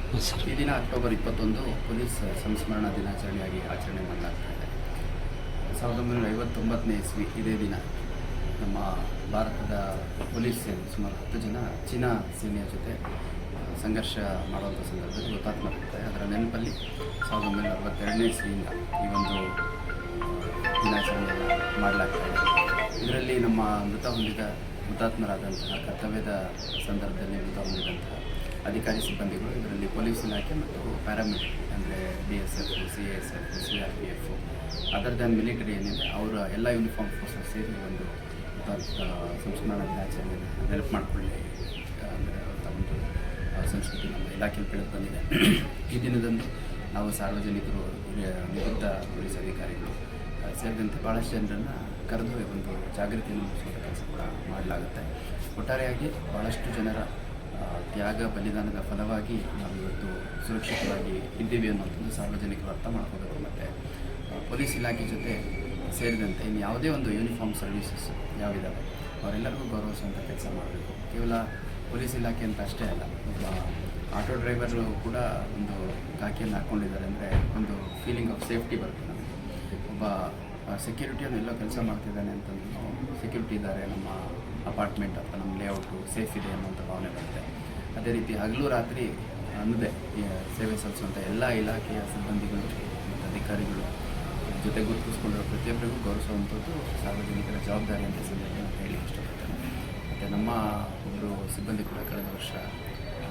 ಈ ದಿನ October 21 police ಸಂಸ್ಮರಣಾ ದಿನಾಚರಣೆಯಾಗಿ ಆಚರಣೆ ಮಾಡಲಾಗ್ತಾ ಇದೆ. 1959ನೇ ಇಸ್ವಿ ಇದೇ ದಿನ ನಮ್ಮ ಭಾರತದ ಪೊಲೀಸ್ ಸೇನೆ ಸುಮಾರು 10 ಜನ ಚೀನಾ ಸೇನೆಯ ಜೊತೆ ಸಂಘರ್ಷ ಮಾಡುವಂಥ ಸಂದರ್ಭದಲ್ಲಿ ಹುತಾತ್ಮರಾಗ್ತಾರೆ. ಅದರ ನೆನಪಲ್ಲಿ 1962ನೇ ಇಸ್ವಿಯಿಂದ ಈ ಒಂದು ದಿನಾಚರಣೆಯನ್ನು ಮಾಡಲಾಗ್ತಾ ಇದೆ. ಇದರಲ್ಲಿ ನಮ್ಮ ಹುತಾತ್ಮರಾದಂತಹ ಕರ್ತವ್ಯದ ಸಂದರ್ಭದಲ್ಲಿ ಮೃತ ಹೊಂದಿದಂತಹ ಅಧಿಕಾರಿ ಸಿಬ್ಬಂದಿಗಳು, ಇದರಲ್ಲಿ ಪೊಲೀಸ್ ಇಲಾಖೆ ಮತ್ತು ಪ್ಯಾರಾಮಿಲಿಟರಿ ಅಂದರೆ BSF, CASF, CRPF, other than military ಏನಿದೆ ಅವರ ಎಲ್ಲ ಯೂನಿಫಾರ್ಮ್ ಫೋರ್ಸಸ್ ಸೇರಿ ಒಂದು ಸಂಸ್ಮರಣಾ ದಿನಾಚರಣೆಯನ್ನು ನೆನಪು ಮಾಡಿಕೊಳ್ಳಿ ಅಂತ ಒಂದು ಸಂಸ್ಕೃತಿ ನಮ್ಮ ಇಲಾಖೆಯಲ್ಲಿ ಬೆಳೆದು ಬಂದಿದೆ. ಈ ದಿನದಂದು ನಾವು ಸಾರ್ವಜನಿಕರು, ನಿವೃತ್ತ ಪೊಲೀಸ್ ಅಧಿಕಾರಿಗಳು ಸೇರಿದಂತೆ ಭಾಳಷ್ಟು ಜನರನ್ನು ಕರೆದು ಒಂದು ಜಾಗೃತಿಯನ್ನು ಮೂಡಿಸುವಂಥ ಕೆಲಸ ಕೂಡ ಮಾಡಲಾಗುತ್ತೆ. ಒಟ್ಟಾರೆಯಾಗಿ ಭಾಳಷ್ಟು ಜನರ ತ್ಯಾಗ ಬಲಿದಾನದ ಫಲವಾಗಿ ನಾವು ಇವತ್ತು ಸುರಕ್ಷಿತವಾಗಿ ಇದ್ದೀವಿ ಅನ್ನೋಂಥದ್ದು ಸಾರ್ವಜನಿಕರು ಅರ್ಥ ಮಾಡ್ಕೋಬೇಕು. ಮತ್ತು ಪೊಲೀಸ್ ಇಲಾಖೆ ಜೊತೆ ಸೇರಿದಂತೆ ಇನ್ನು ಯಾವುದೇ ಒಂದು ಯೂನಿಫಾರ್ಮ್ ಸರ್ವೀಸಸ್ ಯಾವಿದ್ದಾವೆ ಅವರೆಲ್ಲರಿಗೂ ಗೌರವಿಸುವಂಥ ಕೆಲಸ ಮಾಡಬೇಕು. ಕೇವಲ ಪೊಲೀಸ್ ಇಲಾಖೆ ಅಂತ ಅಷ್ಟೇ ಅಲ್ಲ, ಒಬ್ಬ ಆಟೋ ಡ್ರೈವರು ಕೂಡ ಒಂದು ಖಾಕಿಯನ್ನು ಹಾಕ್ಕೊಂಡಿದ್ದಾರೆ ಅಂದರೆ ಒಂದು ಫೀಲಿಂಗ್ ಆಫ್ ಸೇಫ್ಟಿ ಬರುತ್ತೆ ನಮಗೆ. ಒಬ್ಬ ಸೆಕ್ಯೂರಿಟಿಯನ್ನು ಎಲ್ಲೋ ಕೆಲಸ ಮಾಡ್ತಿದ್ದಾನೆ ಅಂತಂದು ಸೆಕ್ಯೂರಿಟಿ ಇದ್ದಾರೆ, ನಮ್ಮ ಅಪಾರ್ಟ್ಮೆಂಟ್ ಅಥವಾ ನಮ್ಮ ಲೇಔಟು ಸೇಫ್ ಇದೆ ಅನ್ನೋಂಥ ಭಾವನೆ ಬರುತ್ತೆ. ಅದೇ ರೀತಿ ಹಗಲು ರಾತ್ರಿ ಅನ್ನದೇ ಸೇವೆ ಸಲ್ಲಿಸುವಂಥ ಎಲ್ಲ ಇಲಾಖೆಯ ಸಿಬ್ಬಂದಿಗಳು ಮತ್ತು ಅಧಿಕಾರಿಗಳು ಜೊತೆ ಗುರುತಿಸ್ಕೊಂಡಿರೋ ಪ್ರತಿಯೊಬ್ಬರಿಗೂ ಗೌರವಿಸುವಂಥದ್ದು ಸಾರ್ವಜನಿಕರ ಜವಾಬ್ದಾರಿ ಅಂತ ಸಂದರ್ಭದಲ್ಲಿ ಹೇಳಿ ಇಷ್ಟಪಡ್ತೇನೆ. ಮತ್ತು ನಮ್ಮ ಒಬ್ಬರು ಸಿಬ್ಬಂದಿ ಕೂಡ ಕಳೆದ ವರ್ಷ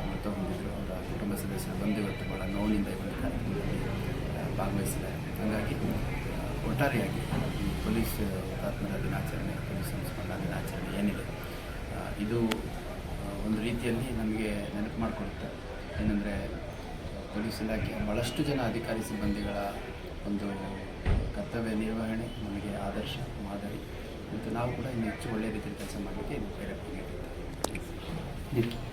ಮೃತ ಹೊಂದಿದ್ರು. ಅವರ ಕುಟುಂಬ ಸದಸ್ಯರ ಬಂದು ಇವತ್ತು ಭಾಳ ನೋವಿನಿಂದ ಈ ಒಂದು ಕಾರ್ಯಕ್ರಮದಲ್ಲಿ ಭಾಗವಹಿಸಿದ್ದಾರೆ. ಹಾಗಾಗಿ ಒಟ್ಟಾರೆಯಾಗಿ ಈ ಪೊಲೀಸ್ ಹುತಾತ್ಮರ ದಿನಾಚರಣೆ, ಪೊಲೀಸ್ ಸಂಸ್ಮರಣಾ ದಿನಾಚರಣೆ ಏನಿದೆ ಇದು ಒಂದು ರೀತಿಯಲ್ಲಿ ನಮಗೆ ನೆನಪು ಮಾಡಿಕೊಡುತ್ತೆ. ಏನಂದರೆ ಪೊಲೀಸ್ ಇಲಾಖೆಯ ಭಾಳಷ್ಟು ಜನ ಅಧಿಕಾರಿ ಸಿಬ್ಬಂದಿಗಳ ಒಂದು ಕರ್ತವ್ಯ ನಿರ್ವಹಣೆ ನಮಗೆ ಆದರ್ಶ, ಮಾದರಿ, ಮತ್ತು ನಾವು ಕೂಡ ಇನ್ನು ಹೆಚ್ಚು ಒಳ್ಳೆಯ ರೀತಿಯಲ್ಲಿ ಕೆಲಸ ಮಾಡಲಿಕ್ಕೆ ಇದು ಪ್ರೇರೇಪಣೆ ನೀಡುತ್ತೆ.